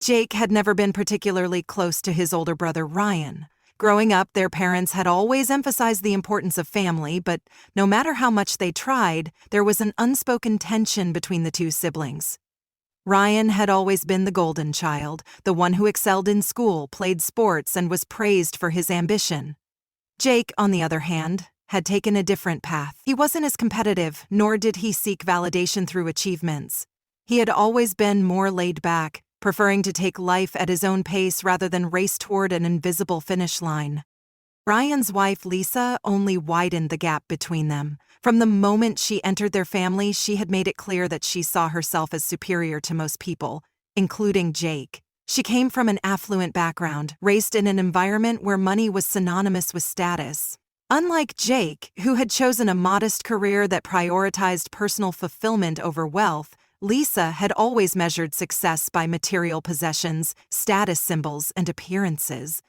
Jake had never been particularly close to his older brother Ryan. Growing up, their parents had always emphasized the importance of family, but no matter how much they tried, there was an unspoken tension between the two siblings. Ryan had always been the golden child, the one who excelled in school, played sports, and was praised for his ambition. Jake, on the other hand, had taken a different path. He wasn't as competitive, nor did he seek validation through achievements. He had always been more laid back, preferring to take life at his own pace rather than race toward an invisible finish line. Ryan's wife, Lisa, only widened the gap between them. From the moment she entered their family, she had made it clear that she saw herself as superior to most people, including Jake. She came from an affluent background, raised in an environment where money was synonymous with status. Unlike Jake, who had chosen a modest career that prioritized personal fulfillment over wealth, Lisa had always measured success by material possessions, status symbols, and appearances.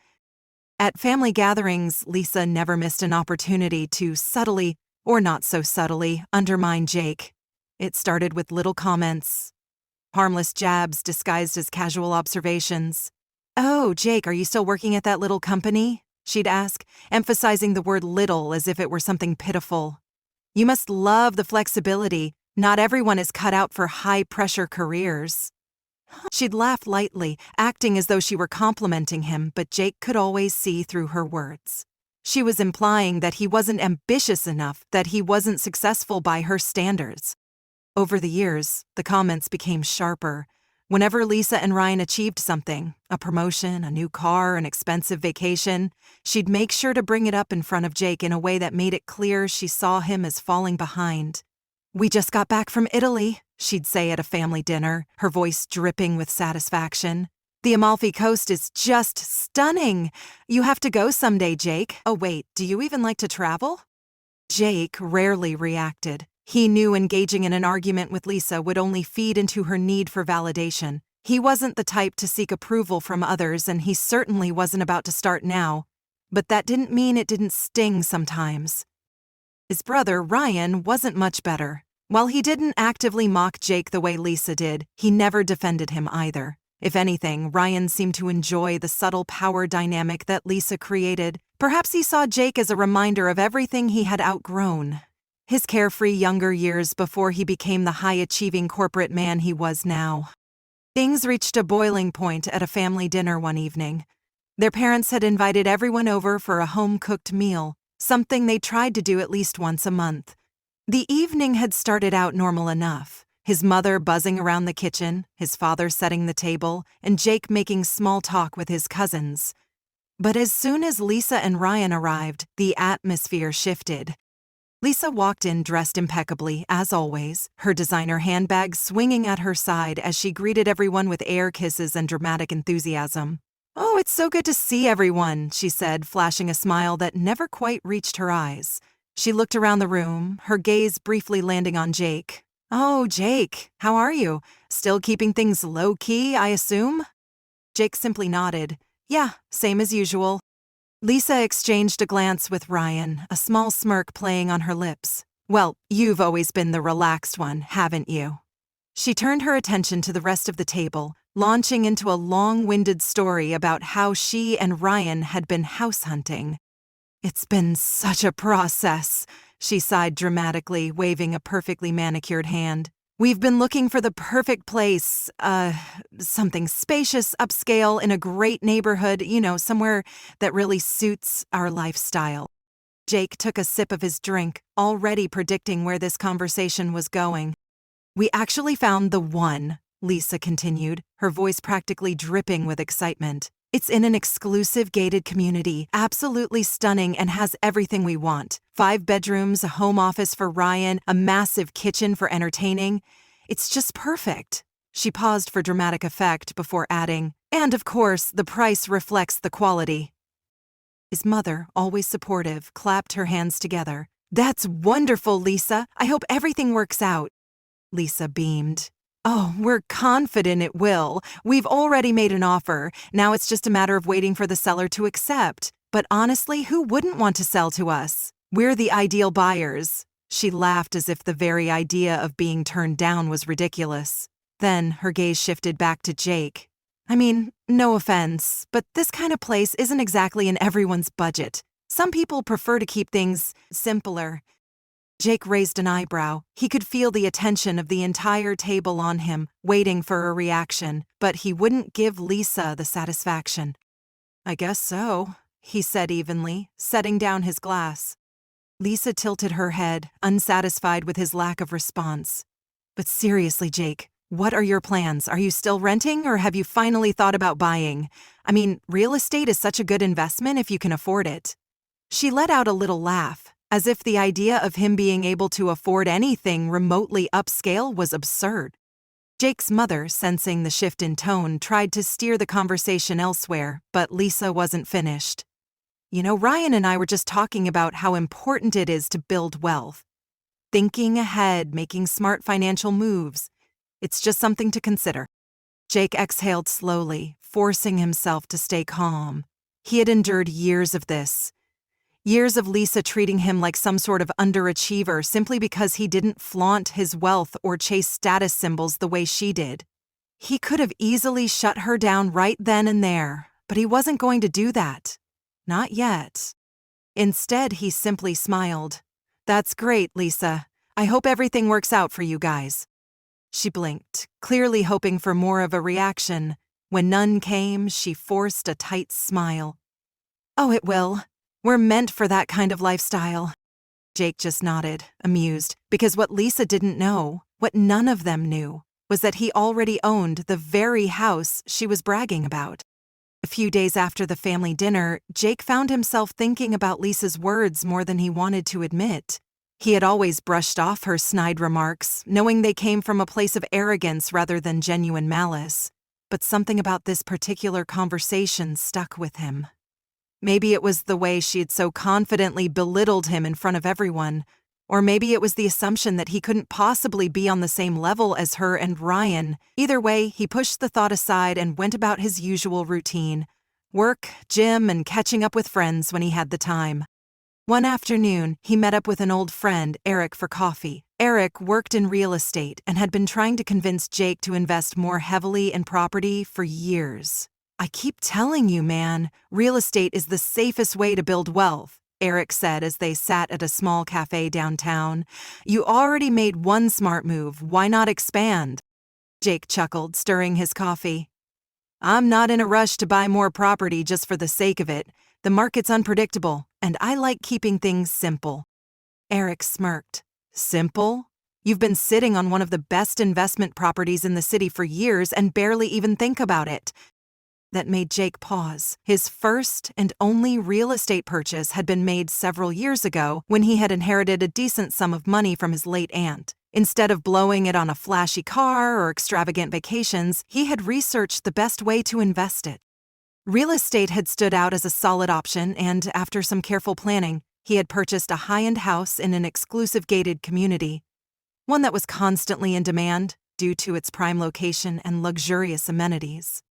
At family gatherings, Lisa never missed an opportunity to subtly, or not so subtly, undermine Jake. It started with little comments, harmless jabs disguised as casual observations. "Oh, Jake, are you still working at that little company?" she'd ask, emphasizing the word little as if it were something pitiful. "You must love the flexibility. Not everyone is cut out for high-pressure careers." She'd laugh lightly, acting as though she were complimenting him, but Jake could always see through her words. She was implying that he wasn't ambitious enough, that he wasn't successful by her standards. Over the years, the comments became sharper. Whenever Lisa and Ryan achieved something, a promotion, a new car, an expensive vacation, she'd make sure to bring it up in front of Jake in a way that made it clear she saw him as falling behind. "We just got back from Italy," she'd say at a family dinner, her voice dripping with satisfaction. "The Amalfi Coast is just stunning. You have to go someday, Jake. Oh wait, do you even like to travel?" Jake rarely reacted. He knew engaging in an argument with Lisa would only feed into her need for validation. He wasn't the type to seek approval from others, and he certainly wasn't about to start now. But that didn't mean it didn't sting sometimes. His brother, Ryan, wasn't much better. While he didn't actively mock Jake the way Lisa did, he never defended him either. If anything, Ryan seemed to enjoy the subtle power dynamic that Lisa created. Perhaps he saw Jake as a reminder of everything he had outgrown. His carefree younger years before he became the high-achieving corporate man he was now. Things reached a boiling point at a family dinner one evening. Their parents had invited everyone over for a home-cooked meal, something they tried to do at least once a month. The evening had started out normal enough. His mother buzzing around the kitchen, his father setting the table, and Jake making small talk with his cousins. But as soon as Lisa and Ryan arrived, the atmosphere shifted. Lisa walked in dressed impeccably, as always, her designer handbag swinging at her side as she greeted everyone with air kisses and dramatic enthusiasm. "Oh, it's so good to see everyone," she said, flashing a smile that never quite reached her eyes. She looked around the room, her gaze briefly landing on Jake. "Oh, Jake, how are you? Still keeping things low-key, I assume?" Jake simply nodded. "Yeah, same as usual." Lisa exchanged a glance with Ryan, a small smirk playing on her lips. "Well, you've always been the relaxed one, haven't you?" She turned her attention to the rest of the table, launching into a long-winded story about how she and Ryan had been house hunting. "It's been such a process," she sighed dramatically, waving a perfectly manicured hand. "We've been looking for the perfect place, something spacious, upscale, in a great neighborhood, somewhere that really suits our lifestyle." Jake took a sip of his drink, already predicting where this conversation was going. "We actually found the one," Lisa continued, her voice practically dripping with excitement. "It's in an exclusive gated community, absolutely stunning, and has everything we want. 5 bedrooms, a home office for Ryan, a massive kitchen for entertaining. It's just perfect." She paused for dramatic effect before adding, "And of course, the price reflects the quality." His mother, always supportive, clapped her hands together. "That's wonderful, Lisa. I hope everything works out." Lisa beamed. "Oh, we're confident it will. We've already made an offer. Now it's just a matter of waiting for the seller to accept. But honestly, who wouldn't want to sell to us? We're the ideal buyers." She laughed as if the very idea of being turned down was ridiculous. Then her gaze shifted back to Jake. I mean, no offense, but this kind of place isn't exactly in everyone's budget. Some people prefer to keep things simpler. Jake raised an eyebrow. He could feel the attention of the entire table on him, waiting for a reaction, but he wouldn't give Lisa the satisfaction. I guess so, he said evenly, setting down his glass. Lisa tilted her head, unsatisfied with his lack of response. But seriously, Jake, what are your plans? Are you still renting or have you finally thought about buying? I mean, real estate is such a good investment if you can afford it. She let out a little laugh, as if the idea of him being able to afford anything remotely upscale was absurd. Jake's mother, sensing the shift in tone, tried to steer the conversation elsewhere, but Lisa wasn't finished. You know, Ryan and I were just talking about how important it is to build wealth. Thinking ahead, making smart financial moves. It's just something to consider. Jake exhaled slowly, forcing himself to stay calm. He had endured years of this. Years of Lisa treating him like some sort of underachiever simply because he didn't flaunt his wealth or chase status symbols the way she did. He could have easily shut her down right then and there, but he wasn't going to do that. Not yet. Instead, he simply smiled. That's great, Lisa. I hope everything works out for you guys. She blinked, clearly hoping for more of a reaction. When none came, she forced a tight smile. Oh, it will. We're meant for that kind of lifestyle. Jake just nodded, amused, because what Lisa didn't know, what none of them knew, was that he already owned the very house she was bragging about. A few days after the family dinner, Jake found himself thinking about Lisa's words more than he wanted to admit. He had always brushed off her snide remarks, knowing they came from a place of arrogance rather than genuine malice. But something about this particular conversation stuck with him. Maybe it was the way she had so confidently belittled him in front of everyone, or maybe it was the assumption that he couldn't possibly be on the same level as her and Ryan. Either way, he pushed the thought aside and went about his usual routine: work, gym, and catching up with friends when he had the time. One afternoon, he met up with an old friend, Eric, for coffee. Eric worked in real estate and had been trying to convince Jake to invest more heavily in property for years. I keep telling you, man, real estate is the safest way to build wealth, Eric said as they sat at a small cafe downtown. You already made one smart move. Why not expand? Jake chuckled, stirring his coffee. I'm not in a rush to buy more property just for the sake of it. The market's unpredictable, and I like keeping things simple. Eric smirked. Simple? You've been sitting on one of the best investment properties in the city for years and barely even think about it. That made Jake pause. His first and only real estate purchase had been made several years ago when he had inherited a decent sum of money from his late aunt. Instead of blowing it on a flashy car or extravagant vacations, he had researched the best way to invest it. Real estate had stood out as a solid option, and after some careful planning, he had purchased a high-end house in an exclusive gated community, one that was constantly in demand due to its prime location and luxurious amenities.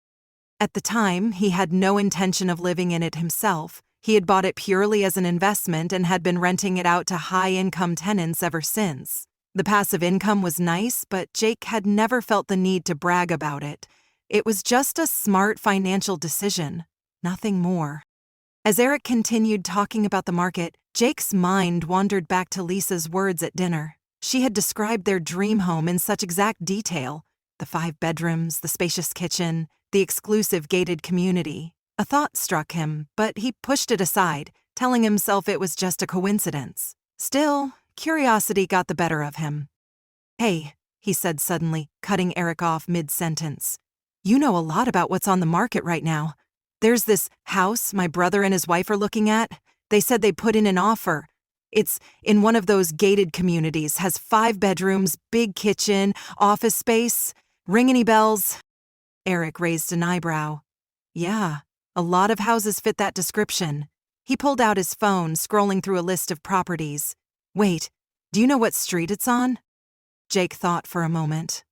At the time, he had no intention of living in it himself. He had bought it purely as an investment and had been renting it out to high-income tenants ever since. The passive income was nice, but Jake had never felt the need to brag about it. It was just a smart financial decision, nothing more. As Eric continued talking about the market, Jake's mind wandered back to Lisa's words at dinner. She had described their dream home in such exact detail: the 5 bedrooms, the spacious kitchen, the exclusive gated community. A thought struck him, but he pushed it aside, telling himself it was just a coincidence. Still, curiosity got the better of him. Hey, he said suddenly, cutting Eric off mid-sentence. You know a lot about what's on the market right now. There's this house my brother and his wife are looking at. They said they put in an offer. It's in one of those gated communities, has 5 bedrooms, big kitchen, office space. Ring any bells? Eric raised an eyebrow. Yeah, a lot of houses fit that description. He pulled out his phone, scrolling through a list of properties. Wait, do you know what street it's on? Jake thought for a moment.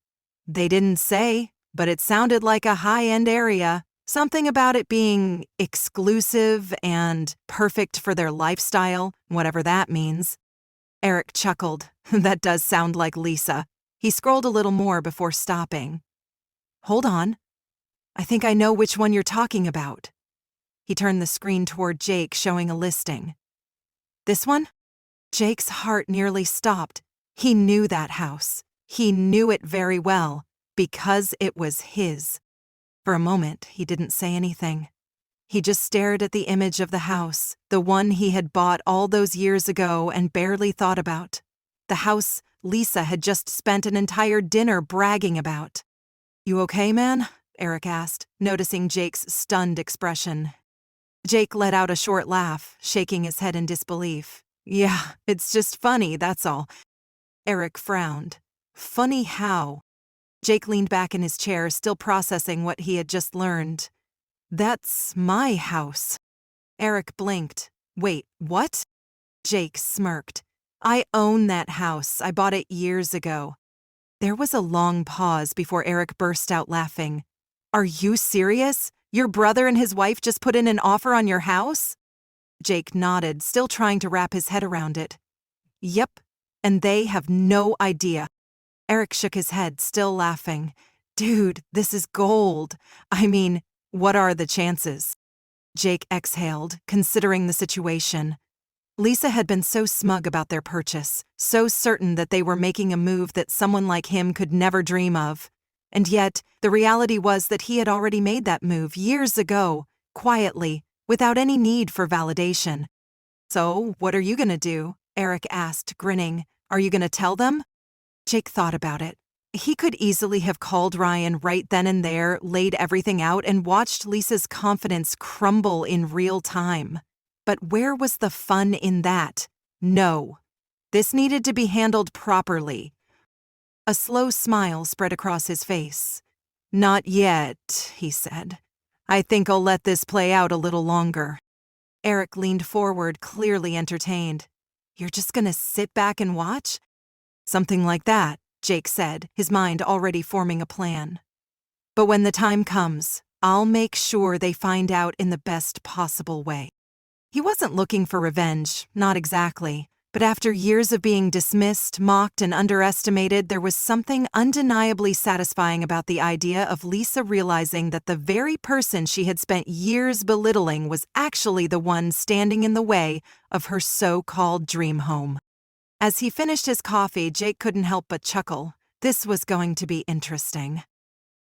They didn't say, but it sounded like a high-end area. Something about it being exclusive and perfect for their lifestyle, whatever that means. Eric chuckled. That does sound like Lisa. He scrolled a little more before stopping. Hold on. I think I know which one you're talking about." He turned the screen toward Jake, showing a listing. "This one?" Jake's heart nearly stopped. He knew that house. He knew it very well, because it was his. For a moment, he didn't say anything. He just stared at the image of the house, the one he had bought all those years ago and barely thought about. The house Lisa had just spent an entire dinner bragging about. "You okay, man?" Eric asked, noticing Jake's stunned expression. Jake let out a short laugh, shaking his head in disbelief. "Yeah, it's just funny, that's all." Eric frowned. "Funny how?" Jake leaned back in his chair, still processing what he had just learned. "That's my house." Eric blinked. "Wait, what?" Jake smirked. "I own that house. I bought it years ago." There was a long pause before Eric burst out laughing. "Are you serious? Your brother and his wife just put in an offer on your house?" Jake nodded, still trying to wrap his head around it. "Yep, and they have no idea." Eric shook his head, still laughing. "Dude, this is gold. I mean, what are the chances?" Jake exhaled, considering the situation. Lisa had been so smug about their purchase, so certain that they were making a move that someone like him could never dream of. And yet, the reality was that he had already made that move years ago, quietly, without any need for validation. "So, what are you gonna do?" Eric asked, grinning. "Are you gonna tell them?" Jake thought about it. He could easily have called Ryan right then and there, laid everything out, and watched Lisa's confidence crumble in real time. But where was the fun in that? No. This needed to be handled properly. A slow smile spread across his face. "Not yet," he said. "I think I'll let this play out a little longer." Eric leaned forward, clearly entertained. "You're just gonna sit back and watch?" "Something like that," Jake said, his mind already forming a plan. "But when the time comes, I'll make sure they find out in the best possible way." He wasn't looking for revenge, not exactly. But after years of being dismissed, mocked, and underestimated, there was something undeniably satisfying about the idea of Lisa realizing that the very person she had spent years belittling was actually the one standing in the way of her so-called dream home. As he finished his coffee, Jake couldn't help but chuckle. This was going to be interesting.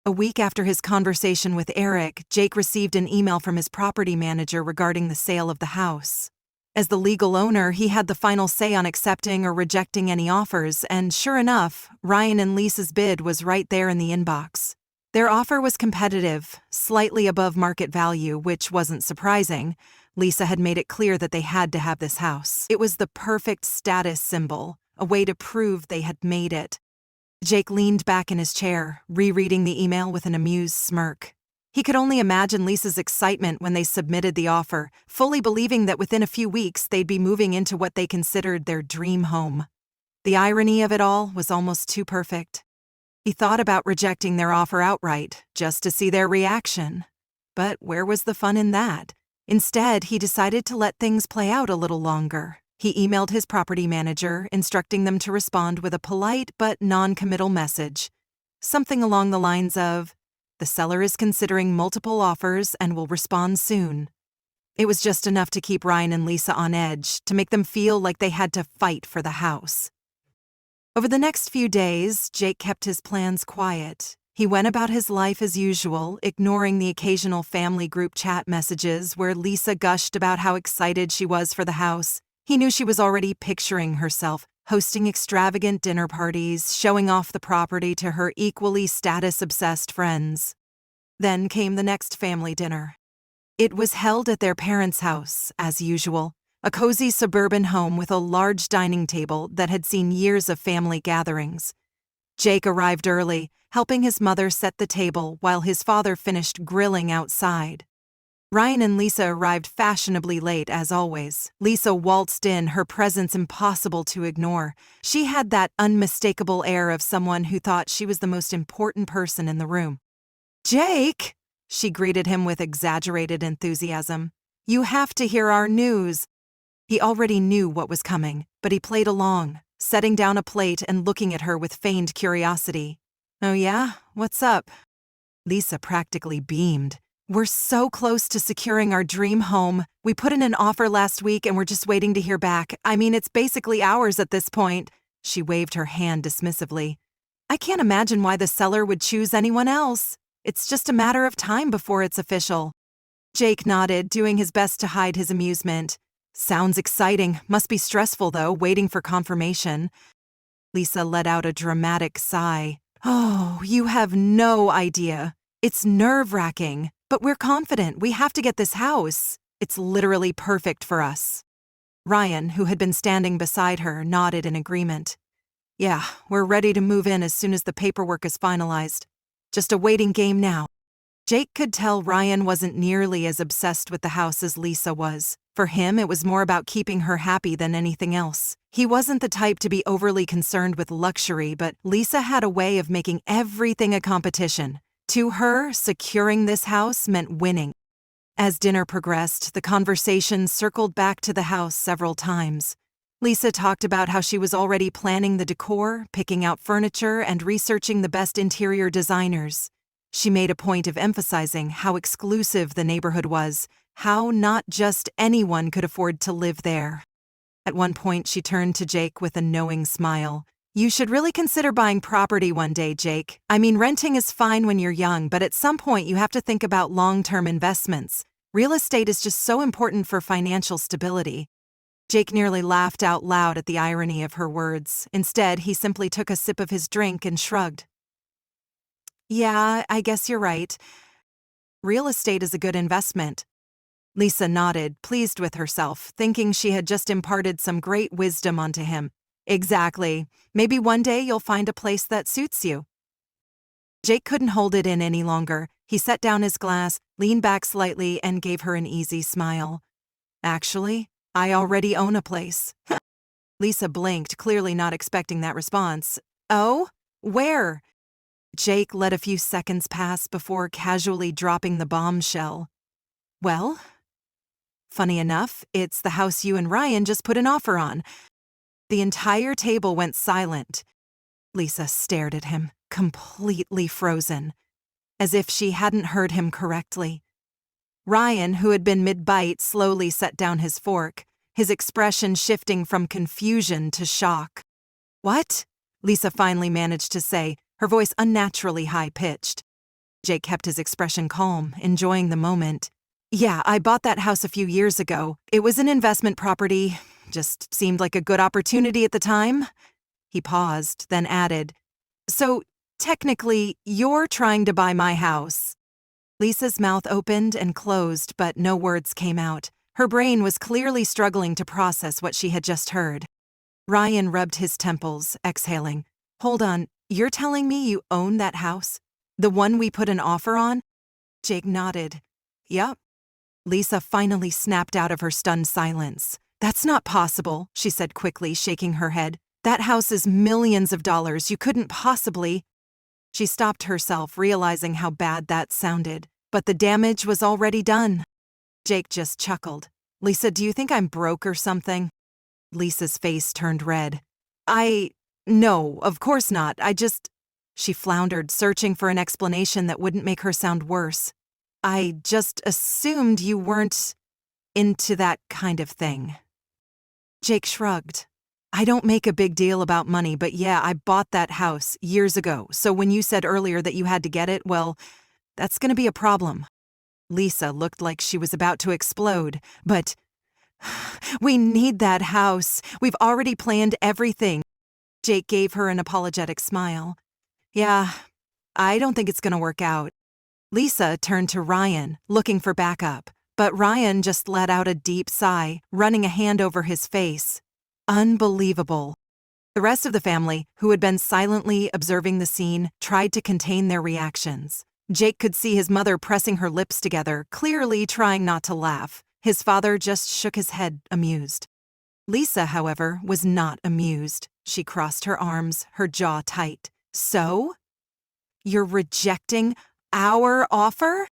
A week after his conversation with Eric, Jake received an email from his property manager regarding the sale of the house. As the legal owner, he had the final say on accepting or rejecting any offers, and sure enough, Ryan and Lisa's bid was right there in the inbox. Their offer was competitive, slightly above market value, which wasn't surprising. Lisa had made it clear that they had to have this house. It was the perfect status symbol, a way to prove they had made it. Jake leaned back in his chair, rereading the email with an amused smirk. He could only imagine Lisa's excitement when they submitted the offer, fully believing that within a few weeks they'd be moving into what they considered their dream home. The irony of it all was almost too perfect. He thought about rejecting their offer outright, just to see their reaction. But where was the fun in that? Instead, he decided to let things play out a little longer. He emailed his property manager, instructing them to respond with a polite but non-committal message. Something along the lines of, "The seller is considering multiple offers and will respond soon." It was just enough to keep Ryan and Lisa on edge, to make them feel like they had to fight for the house. Over the next few days, Jake kept his plans quiet. He went about his life as usual, ignoring the occasional family group chat messages where Lisa gushed about how excited she was for the house. He knew she was already picturing herself hosting extravagant dinner parties, showing off the property to her equally status-obsessed friends. Then came the next family dinner. It was held at their parents' house, as usual, a cozy suburban home with a large dining table that had seen years of family gatherings. Jake arrived early, helping his mother set the table while his father finished grilling outside. Ryan and Lisa arrived fashionably late, as always. Lisa waltzed in, her presence impossible to ignore. She had that unmistakable air of someone who thought she was the most important person in the room. "Jake!" She greeted him with exaggerated enthusiasm. "You have to hear our news." He already knew what was coming, but he played along, setting down a plate and looking at her with feigned curiosity. "Oh yeah? What's up?" Lisa practically beamed. We're so close to securing our dream home. We put in an offer last week and we're just waiting to hear back. I mean, it's basically ours at this point. She waved her hand dismissively. I can't imagine why the seller would choose anyone else. It's just a matter of time before it's official. Jake nodded, doing his best to hide his amusement. Sounds exciting. Must be stressful, though, waiting for confirmation. Lisa let out a dramatic sigh. Oh, you have no idea. It's nerve-wracking, but we're confident we have to get this house. It's literally perfect for us. Ryan, who had been standing beside her, nodded in agreement. Yeah, we're ready to move in as soon as the paperwork is finalized. Just a waiting game now. Jake could tell Ryan wasn't nearly as obsessed with the house as Lisa was. For him, it was more about keeping her happy than anything else. He wasn't the type to be overly concerned with luxury, but Lisa had a way of making everything a competition. To her, securing this house meant winning. As dinner progressed, the conversation circled back to the house several times. Lisa talked about how she was already planning the decor, picking out furniture, and researching the best interior designers. She made a point of emphasizing how exclusive the neighborhood was, how not just anyone could afford to live there. At one point, she turned to Jake with a knowing smile. You should really consider buying property one day, Jake. I mean, renting is fine when you're young, but at some point you have to think about long-term investments. Real estate is just so important for financial stability. Jake nearly laughed out loud at the irony of her words. Instead, he simply took a sip of his drink and shrugged. Yeah, I guess you're right. Real estate is a good investment. Lisa nodded, pleased with herself, thinking she had just imparted some great wisdom onto him. Exactly. Maybe one day you'll find a place that suits you. Jake couldn't hold it in any longer. He set down his glass, leaned back slightly, and gave her an easy smile. Actually, I already own a place. Lisa blinked, clearly not expecting that response. Oh? Where? Jake let a few seconds pass before casually dropping the bombshell. Well, funny enough, it's the house you and Ryan just put an offer on. The entire table went silent. Lisa stared at him, completely frozen, as if she hadn't heard him correctly. Ryan, who had been mid-bite, slowly set down his fork, his expression shifting from confusion to shock. What? Lisa finally managed to say, her voice unnaturally high-pitched. Jake kept his expression calm, enjoying the moment. Yeah, I bought that house a few years ago. It was an investment property. Just seemed like a good opportunity at the time. He paused, then added, So, technically, you're trying to buy my house. Lisa's mouth opened and closed, but no words came out. Her brain was clearly struggling to process what she had just heard. Ryan rubbed his temples, exhaling. Hold on, you're telling me you own that house? The one we put an offer on? Jake nodded. Yup. Lisa finally snapped out of her stunned silence. That's not possible, she said quickly, shaking her head. That house is millions of dollars. You couldn't possibly. She stopped herself, realizing how bad that sounded. But the damage was already done. Jake just chuckled. Lisa, do you think I'm broke or something? Lisa's face turned red. No, of course not. She floundered, searching for an explanation that wouldn't make her sound worse. I just assumed you weren't into that kind of thing. Jake shrugged. I don't make a big deal about money, but yeah, I bought that house years ago, so when you said earlier that you had to get it, well, that's gonna be a problem. Lisa looked like she was about to explode, but we need that house. We've already planned everything. Jake gave her an apologetic smile. Yeah, I don't think it's gonna work out. Lisa turned to Ryan, looking for backup, but Ryan just let out a deep sigh, running a hand over his face. Unbelievable. The rest of the family, who had been silently observing the scene, tried to contain their reactions. Jake could see his mother pressing her lips together, clearly trying not to laugh. His father just shook his head, amused. Lisa, however, was not amused. She crossed her arms, her jaw tight. So? You're rejecting our offer?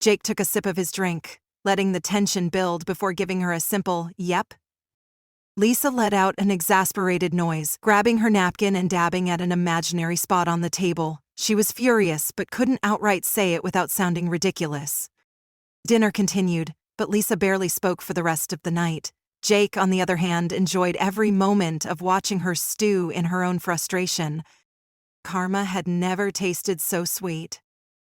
Jake took a sip of his drink, letting the tension build before giving her a simple yep. Lisa let out an exasperated noise, grabbing her napkin and dabbing at an imaginary spot on the table. She was furious but couldn't outright say it without sounding ridiculous. Dinner continued, but Lisa barely spoke for the rest of the night. Jake, on the other hand, enjoyed every moment of watching her stew in her own frustration. Karma had never tasted so sweet.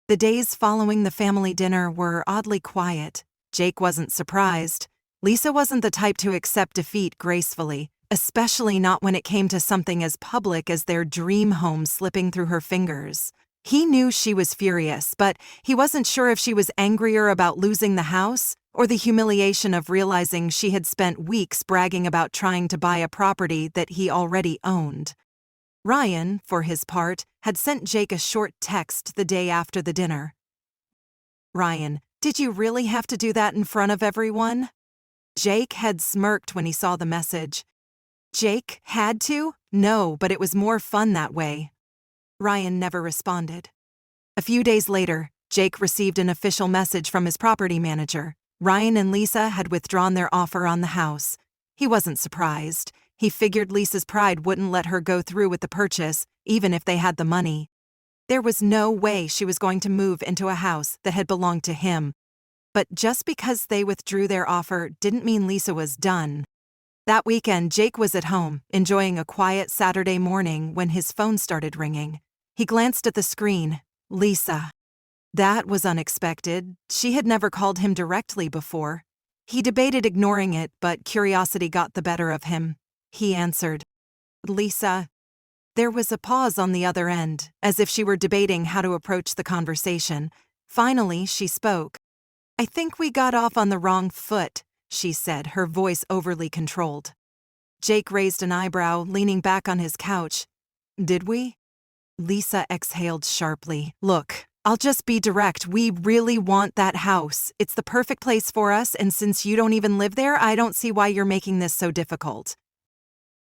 The days following the family dinner were oddly quiet. Jake wasn't surprised. Lisa wasn't the type to accept defeat gracefully, especially not when it came to something as public as their dream home slipping through her fingers. He knew she was furious, but he wasn't sure if she was angrier about losing the house or the humiliation of realizing she had spent weeks bragging about trying to buy a property that he already owned. Ryan, for his part, had sent Jake a short text the day after the dinner. "Ryan, did you really have to do that in front of everyone?" Jake had smirked when he saw the message. Jake had to? No, but it was more fun that way. Ryan never responded. A few days later, Jake received an official message from his property manager. Ryan and Lisa had withdrawn their offer on the house. He wasn't surprised. He figured Lisa's pride wouldn't let her go through with the purchase, even if they had the money. There was no way she was going to move into a house that had belonged to him. But just because they withdrew their offer didn't mean Lisa was done. That weekend, Jake was at home, enjoying a quiet Saturday morning when his phone started ringing. He glanced at the screen. Lisa. That was unexpected. She had never called him directly before. He debated ignoring it, but curiosity got the better of him. He answered. "Lisa." There was a pause on the other end, as if she were debating how to approach the conversation. Finally, she spoke. "I think we got off on the wrong foot," she said, her voice overly controlled. Jake raised an eyebrow, leaning back on his couch. "Did we?" Lisa exhaled sharply. "Look, I'll just be direct. We really want that house. It's the perfect place for us, and since you don't even live there, I don't see why you're making this so difficult."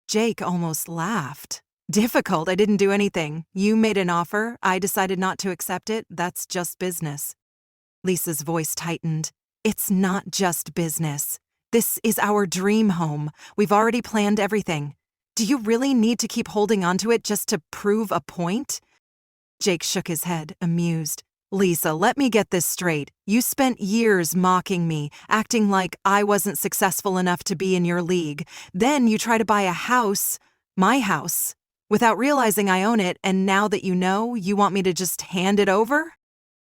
Jake almost laughed. "Difficult? I didn't do anything. You made an offer. I decided not to accept it. That's just business." Lisa's voice tightened. "It's not just business. This is our dream home. We've already planned everything. Do you really need to keep holding onto it just to prove a point?" Jake shook his head, amused. "Lisa, let me get this straight. You spent years mocking me, acting like I wasn't successful enough to be in your league. Then you try to buy a house, my house, without realizing I own it, and now that you know, you want me to just hand it over?"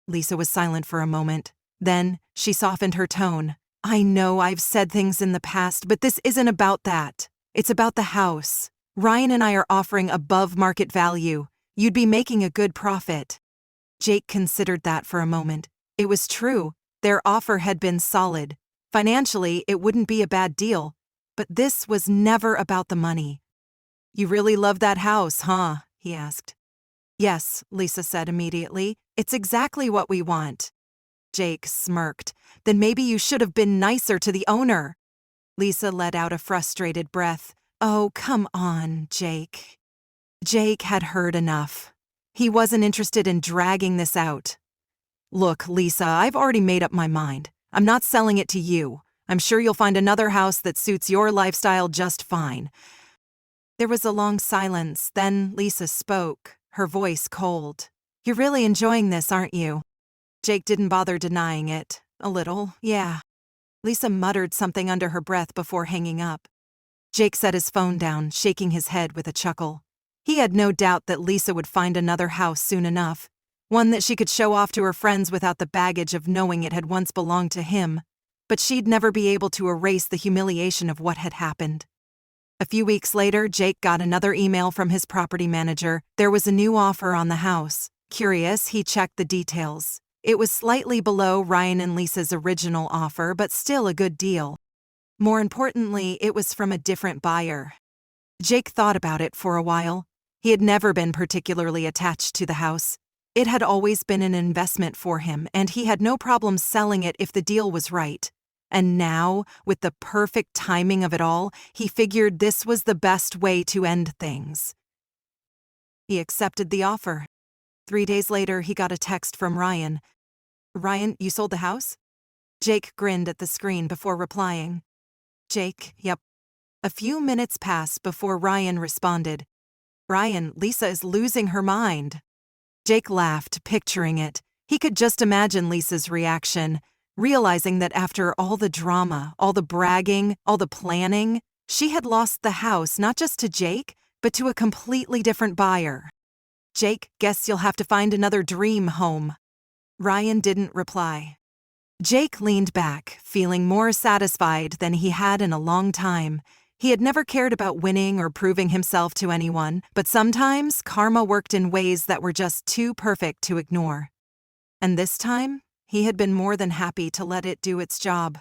Lisa was silent for a moment. Then she softened her tone. "I know I've said things in the past, but this isn't about that. It's about the house. Ryan and I are offering above market value. You'd be making a good profit." Jake considered that for a moment. It was true. Their offer had been solid. Financially, it wouldn't be a bad deal. But this was never about the money. "You really love that house, huh?" he asked. "Yes," Lisa said immediately. "It's exactly what we want." Jake smirked. "Then maybe you should have been nicer to the owner." Lisa let out a frustrated breath. "Oh, come on, Jake." Jake had heard enough. He wasn't interested in dragging this out. "Look, Lisa, I've already made up my mind. I'm not selling it to you. I'm sure you'll find another house that suits your lifestyle just fine." There was a long silence, then Lisa spoke, her voice cold. "You're really enjoying this, aren't you?" Jake didn't bother denying it. "A little, yeah." Lisa muttered something under her breath before hanging up. Jake set his phone down, shaking his head with a chuckle. He had no doubt that Lisa would find another house soon enough, one that she could show off to her friends without the baggage of knowing it had once belonged to him. But she'd never be able to erase the humiliation of what had happened. A few weeks later, Jake got another email from his property manager. There was a new offer on the house. Curious, he checked the details. It was slightly below Ryan and Lisa's original offer, but still a good deal. More importantly, it was from a different buyer. Jake thought about it for a while. He had never been particularly attached to the house. It had always been an investment for him, and he had no problem selling it if the deal was right. And now, with the perfect timing of it all, he figured this was the best way to end things. He accepted the offer. 3 days later, he got a text from Ryan. "Ryan, you sold the house?" Jake grinned at the screen before replying. "Jake, yep." A few minutes passed before Ryan responded. "Ryan, Lisa is losing her mind." Jake laughed, picturing it. He could just imagine Lisa's reaction, realizing that after all the drama, all the bragging, all the planning, she had lost the house not just to Jake, but to a completely different buyer. "Jake, guess you'll have to find another dream home." Ryan didn't reply. Jake leaned back, feeling more satisfied than he had in a long time. He had never cared about winning or proving himself to anyone, but sometimes karma worked in ways that were just too perfect to ignore. And this time, he had been more than happy to let it do its job.